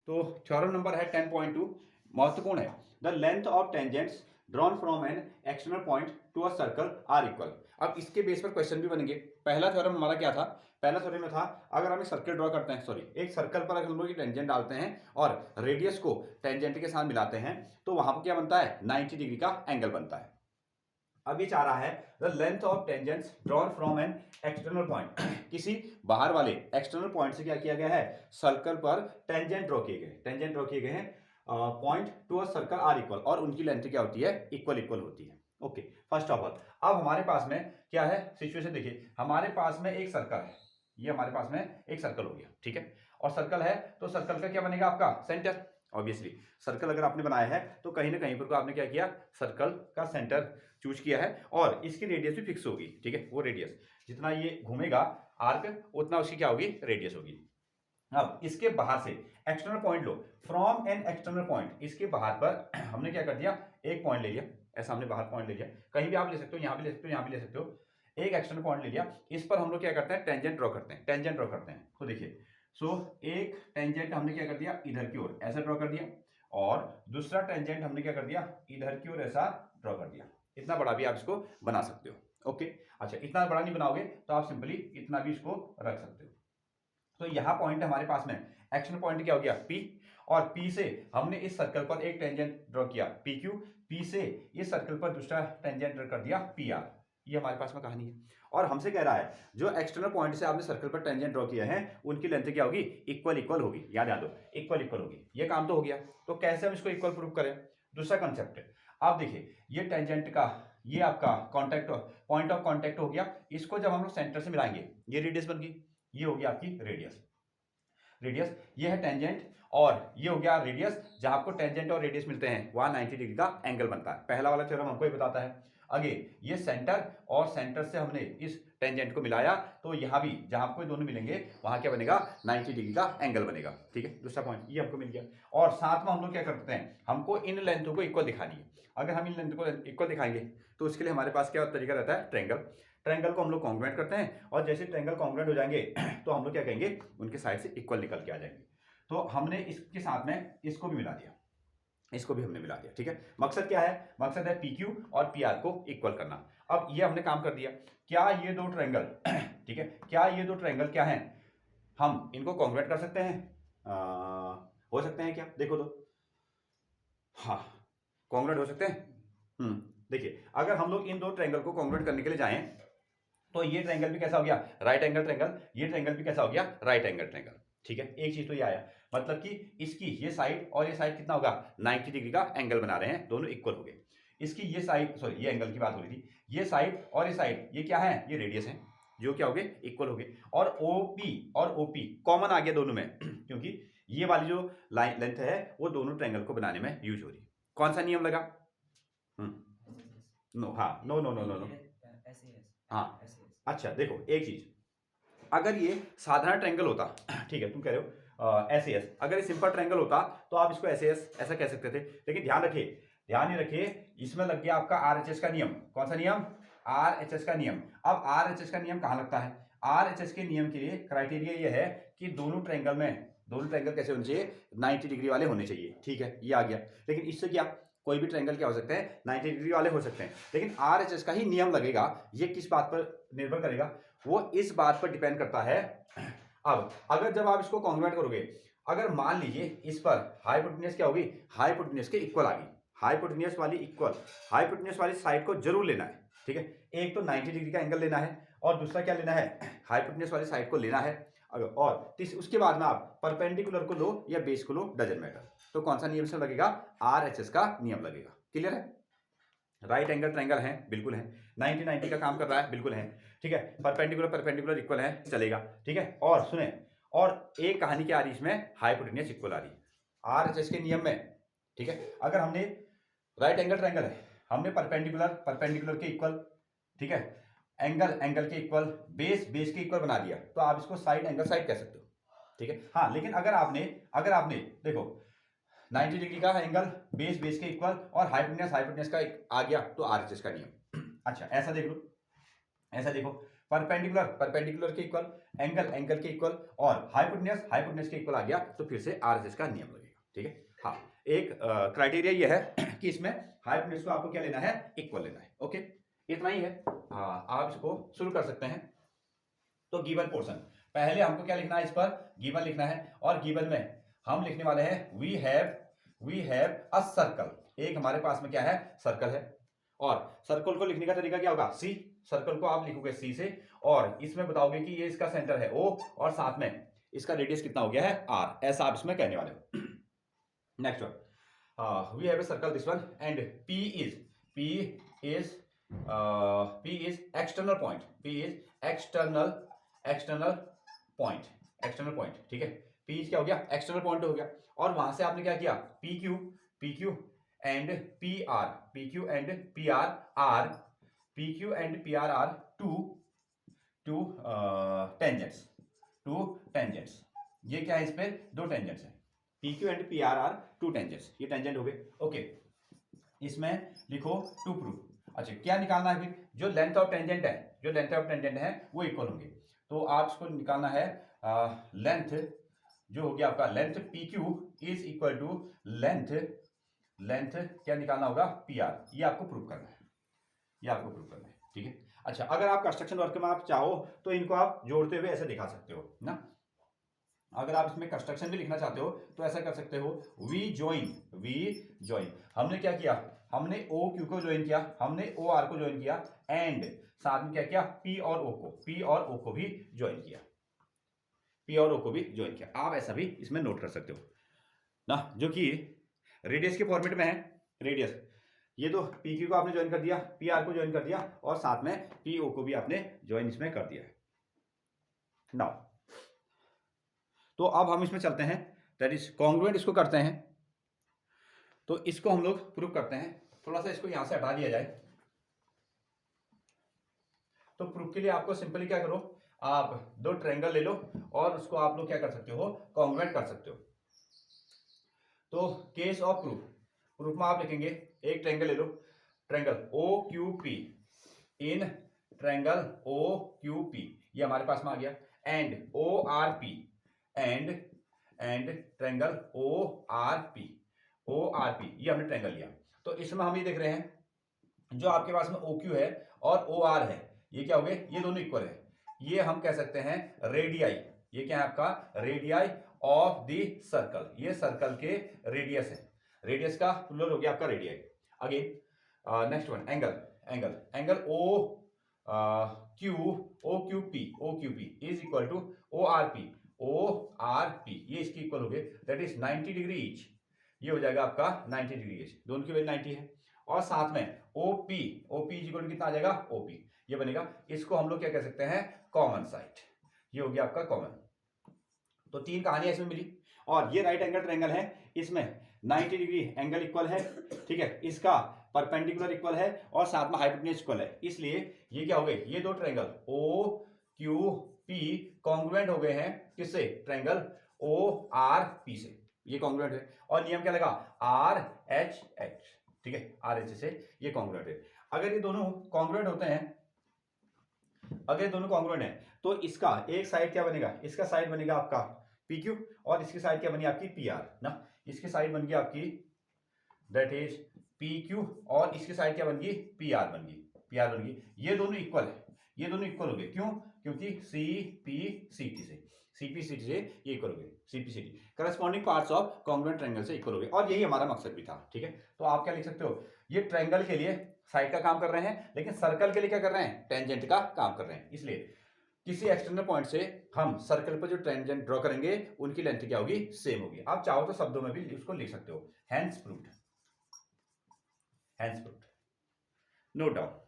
तो theorem number है 10.2, महत्वपूर्ण है। The length of tangents drawn from an external point to a circle are equal. अब इसके बेस पर क्वेश्चन भी बनेंगे। पहला थ्योरम हमारा क्या था? पहला थ्योरम में था अगर हम एक सर्कल ड्रॉ करते हैं, सॉरी एक सर्कल पर अगर हम लोग टेंजेंट डालते हैं और रेडियस को टेंजेंट के साथ मिलाते हैं तो वहां पर क्या बनता है? 90 डिग्री का एंगल बनता है। अब ये चाह रहा है the length of tangents drawn from an external point, किसी बाहर वाले एक्सटर्नल पॉइंट से क्या किया गया है? सर्कल पर टेंजेंट ड्रॉ किए गए, टेंजेंट ड्रॉ किए गए हैं point to a circle are equal, और उनकी लेंथ क्या होती है? इक्वल इक्वल होती है। ओके, फर्स्ट ऑफ ऑल अब हमारे पास में क्या है सिचुएशन? देखिए हमारे पास में एक सर्कल है, ये हमारे पास में एक सर्कल हो गया, ठीक है। और सर्कल है तो सर्कल का क्या बनेगा? आपका सेंटर। ऑब्वियसली सर्कल अगर आपने बनाया है तो कहीं ना कहीं पर आपने क्या किया? सर्कल का सेंटर चूज किया है और इसकी रेडियस भी फिक्स होगी, ठीक है। वो रेडियस जितना ये घूमेगा आर्क उतना उसकी क्या होगी? रेडियस होगी। अब इसके बाहर से external point low, from an external point, इसके बाहर पर हमने क्या कर दिया? एक पॉइंट ले लिया, ऐसा हमने बाहर पॉइंट ले लिया, कहीं भी आप ले सकते हो, यहां भी ले सकते हो, यहां भी ले सकते हो। एक एक्सटर्नल पॉइंट ले लिया, इस पर हम लोग क्या करते हैं? टेंजेंट ड्रॉ करते हैं, टेंजेंट ड्रॉ करते हैं। तो देखिए एक टेंजेंट हमने क्या कर दिया? इधर की ओर ऐसा ड्रॉ कर दिया, और दूसरा टेंजेंट हमने क्या कर दिया? इधर की ओर ऐसा ड्रॉ कर दिया। इतना बड़ा भी आप इसको बना सकते हो। ओके, अच्छा इतना बड़ा नहीं बनाओगे तो आप सिंपली इतना भी इसको रख सकते हो। तो यहां पॉइंट हमारे पास में एक्शन पॉइंट क्या हो गया? P, और P से हमने इस सर्कल पर एक टेंजेंट ड्रॉ किया PQ, P से इस सर्कल पर दूसरा टेंजेंट ड्रॉ कर दिया PR। ये हमारे पास में कहानी है। और हमसे कह रहा है जो एक्सटर्नल पॉइंट से आपने सर्कल पर टेंजेंट ड्रॉ किया है उनकी लेंथ क्या होगी? इक्वल इक्वल होगी। याद दो, इक्वल इक्वल होगी। ये काम तो हो गया। तो कैसे हम इसको इक्वल प्रूव करें? दूसरा कंसेप्ट है, आप देखिए ये टेंजेंट का ये आपका कॉन्टैक्ट पॉइंट ऑफ कॉन्टैक्ट हो गया। इसको जब हम लोग सेंटर से मिलाएंगे ये रेडियस बन गई, ये होगी आपकी रेडियस। रेडियस ये है टेंजेंट और ये हो गया रेडियस। जहां आपको टेंजेंट और रेडियस मिलते हैं वहां 90 डिग्री का एंगल बनता है। पहला वाला थ्योरम हमको ये बताता है। आगे ये सेंटर और सेंटर से हमने इस टेंजेंट को मिलाया तो यहां भी जहां आपको दोनों मिलेंगे वहां क्या बनेगा? 90 डिग्री का एंगल बनेगा, ठीक है। दूसरा पॉइंट ये हमको मिल गया। और साथ में हम लोग क्या करते हैं? हमको इन लेंथों को इक्वल दिखानी है। अगर हम इन लेंथ को इक्वल दिखाएंगे तो उसके लिए हमारे पास क्या तरीका रहता है? ट्रायंगल। ट्रायंगल को हम लोग कॉन्ग्रुएंट करते हैं और जैसे ट्रायंगल कॉन्ग्रुएंट हो जाएंगे तो हम लोग क्या कहेंगे? उनके साइड से इक्वल निकल के आ जाएंगे। तो हमने इसके साथ में इसको भी मिला दिया, इसको भी हमने मिला दिया, ठीक है। मकसद क्या है? मकसद है PQ और PR को इक्वल करना। अब ये हमने काम कर दिया। क्या ये दो ट्रायंगल ठीक है, क्या ये दो ट्रायंगल क्या हैं? हम इनको कॉन्ग्रुएंट कर सकते हैं? हो सकते हैं क्या? देखो तो, हाँ कॉन्ग्रुएंट हो सकते हैं। देखिए अगर हम लोग इन दो ट्रायंगल को कॉन्ग्रुएंट करने के लिए जाएं तो ये ट्रायंगल भी कैसा हो गया? Right angle triangle. ये ट्रायंगल भी कैसा हो गया? राइट एंगल ट्रायंगल, ठीक है। एक चीज तो ये आया, मतलब कि इसकी ये साइड और ये साइड कितना होगा? 90 डिग्री का एंगल बना रहे हैं, दोनों इक्वल हो गए। इसकी ये साइड, सॉरी ये एंगल की बात हो रही थी, ये साइड और ये साइड ये क्या है? ये रेडियस है, जो क्या हो गए? इक्वल हो गए। और OP और OP कॉमन आ गया दोनों में क्योंकि ये वाली जो लाइन लेंथ है वो दोनों ट्रायंगल को बनाने में यूज हो रही है। कौन सा नियम लगा? नो, हाँ no no no no no, हाँ अच्छा देखो एक चीज, अगर ये साधारण ट्रायंगल होता ठीक है, तुम कह रहे हो SAS, अगर ये सिंपल ट्रायंगल होता तो आप इसको SAS ऐसा कह सकते थे। लेकिन ध्यान ये रखिए इसमें लग गया आपका RHS का नियम। कौन सा नियम? RHS का नियम। अब RHS का नियम कहां लगता है? RHS के नियम के लिए क्राइटेरिया ये है कि दोनों ट्रायंगल कैसे होने चाहिए? 90 डिग्री वाले होने चाहिए, ठीक है, ये आ गया। लेकिन इससे क्या कोई भी ट्रायंगल क्या हो सकते हैं? 90 डिग्री वाले हो सकते हैं। लेकिन RHS का ही नियम लगेगा। ये किस बात पर निर्भर करेगा? वो इस बात पर डिपेंड करता है। अब अगर जब आप इसको कॉन्वर्ट करोगे, अगर मान लीजिए इस पर हाइपोटेन्यूज क्या होगी? हाइपोटेन्यूज के इक्वल आ गई। हाइपोटेन्यूज वाली साइड को जरूर लेना है, ठीक है। एक तो 90 डिग्री का एंगल लेना है और दूसरा क्या लेना है? हाइपोटेन्यूज वाली साइड को लेना है। और उसके बाद में आप परपेंडिकुलर को लो या बेस को लो, डजंट मैटर। तो कौन सा नियम से लगेगा? RHS का नियम लगेगा। क्लियर है? राइट एंगल ट्रायंगल है, बिल्कुल है। 90-90 का काम कर रहा है, बिल्कुल है, ठीक है। परपेंडिकुलर इक्वल है, चलेगा, ठीक है। और सुने, और एक कहानी क्या आ रही इसमें? हाइपोटेन्यूज इक्वल आ रही है RHS के नियम में, ठीक है। अगर हमने राइट एंगल ट्रायंगल है, हमने परपेंडिकुलर के इक्वल, ठीक है, एंगल के इक्वल, बेस के इक्वल बना दिया तो आप इसको साइड एंगल साइड कह सकते हो, ठीक है। हाँ लेकिन अगर आपने देखो 90 डिग्री का एंगल बेस के इक्वल और हाइपोटेन्यूज का आ गया तो RHS का नियम। अच्छा ऐसा देखो परपेंडिकुलर परपेंडिकुलर के इक्वल, एंगल एंगल के इक्वल और हाइपोटेन्यूज हाइपोटेन्यूज के इक्वल आ गया तो फिर से आरएचएस का नियम लगेगा। ठीक है, हाँ एक क्राइटेरिया ये है कि इसमें हाइपोटेन्यूज को आपको क्या लेना है, इक्वल लेना है। ओके, इतना ही है। हाँ, आप इसको शुरू कर सकते हैं। तो गिवन पोर्शन, पहले हमको क्या लिखना है, इस पर गिवन लिखना है और गिवन में हम लिखने वाले हैं वी हैव अ सर्कल। एक हमारे पास में क्या है, सर्कल है और सर्कल को लिखने का तरीका क्या होगा, सी। सर्कल को आप लिखोगे सी से और इसमें बताओगे कि ये इसका सेंटर है ओ और साथ में इसका रेडियस कितना हो गया है आर, ऐसा आप इसमें कहने वाले हो। Next one, we have a circle this one and P is external point, P is external point। ठीक है, P क्या हो गया, एक्सटर्नल पॉइंट हो गया और वहां से आपने क्या किया, PQ and PR are two tangents। ये क्या है, इस पे दो टेंजेंट्स हैं, PQ and PR are two tangents, ये टेंजेंट हो गए। ओके, इसमें लिखो टू प्रूफ। अच्छा, क्या निकालना है फिर, जो लेंथ ऑफ टेंजेंट है वो इक्वल होंगे, तो आप इसको निकालना है लेंथ जो हो गया आपका length PQ is equal to length क्या निकालना होगा, PR। ये आपको प्रूव करना है, ठीक है। अच्छा, अगर आप कंस्ट्रक्शन वर्क में आप चाहो तो इनको आप जोड़ते हुए ऐसे दिखा सकते हो ना। अगर आप इसमें कंस्ट्रक्शन भी लिखना चाहते हो तो ऐसा कर सकते हो, वी ज्वाइन। हमने क्या किया, हमने OQ को ज्वाइन किया, हमने OR को ज्वाइन किया एंड साथ में क्या किया, P और O को भी ज्वाइन किया। आप ऐसा भी इसमें नोट कर सकते हो ना, जो कि रेडियस के फॉर्मेट में है। रेडियस ये तो PQ को आपने ज्वाइन कर दिया, PR को ज्वाइन कर दिया और साथ में PO को भी आपने ज्वाइन इसमें कर दिया है। नाउ तो अब हम इसमें चलते हैं, दैट इज कॉन्ग्रुएंट इसको करते हैं। तो इसको हम लोग प्रूव करते हैं, थोड़ा सा इसको यहां से हटा दिया जाए। तो प्रूफ के लिए आपको सिंपली क्या करो, आप दो ट्रायंगल ले लो और उसको आप लोग क्या कर सकते हो, कॉन्ग्रुएंट कर सकते हो। तो केस ऑफ प्रूफ में आप लिखेंगे, एक ट्रायंगल ले लो, triangle OQP, in triangle OQP ये हमारे पास में आ गया, and ORP and triangle ORP ये हमने ट्रायंगल लिया। तो इसमें हम ये देख रहे हैं, जो आपके पास में OQ है और OR है, ये क्या हो गए, ये दोनों इक्वल है। ये हम कह सकते हैं रेडियाई, ये क्या है आपका, रेडियाई ऑफ द सर्कल, ये सर्कल के रेडियस है। रेडियस का प्लूरल हो गया आपका radii. Again next one, angle OQP is equal to ORP ये इसकी इक्वल हो गए, दैट इज 90 डिग्री ईच। ये हो जाएगा आपका 90 डिग्री ईच, दोनों की वैल्यू 90 है। और साथ में OP इज इक्वल टू कितना आ जाएगा, OP ये बनेगा। इसको हम लोग क्या कह सकते हैं, कॉमन साइड, ये हो गया आपका कॉमन। तो तीन कहानियां इसमें मिली और ये राइट एंगल ट्रायंगल है, इसमें 90 डिग्री एंगल इक्वल है, ठीक है, इसका परपेंडिकुलर इक्वल है और साथ में हाइपोटेन्यूज इक्वल है। इसलिए ये क्या हो गए, ये दो ट्रायंगल OQP कॉन्ग्रुएंट हो गए हैं किससे, ट्रायंगल ORP से, ये कॉन्ग्रुएंट है। और नियम क्या लगा, RHH, ठीक है, RHH से ये कॉन्ग्रुएंट है। अगर ये दोनों कॉन्ग्रुएंट होते हैं, अगर ये दोनों कॉन्ग्रुएंट है तो इसका एक साइड क्या बनेगा, इसका साइड बनेगा आपका PQ और इसकी साइड क्या बनी आपकी PR ना। इसकी साइड बन गई आपकी दैट इज PQ और इसकी साइड क्या बन गई, PR बन गई। ये दोनों इक्वल है, ये दोनों इक्वल हो गए, क्यों, क्योंकि CPCT से ये इक्वल हो गए, CPCT corresponding parts of congruent triangle से इक्वल हो गए। और यही हमारा मकसद भी था, ठीक है। तो आप क्या लिख सकते हो, ये ट्रायंगल के लिए साइड का काम कर रहे हैं, लेकिन सर्कल के लिए क्या कर रहे हैं, टेंजेंट का काम कर रहे हैं। इसलिए किसी एक्सटर्नल पॉइंट से हम सर्कल पर जो टेंजेंट ड्रॉ करेंगे उनकी लेंथ क्या होगी, सेम होगी। आप चाहो तो शब्दों में भी उसको लिख सकते हो, हैंस प्रूव्ड, नो डाउट।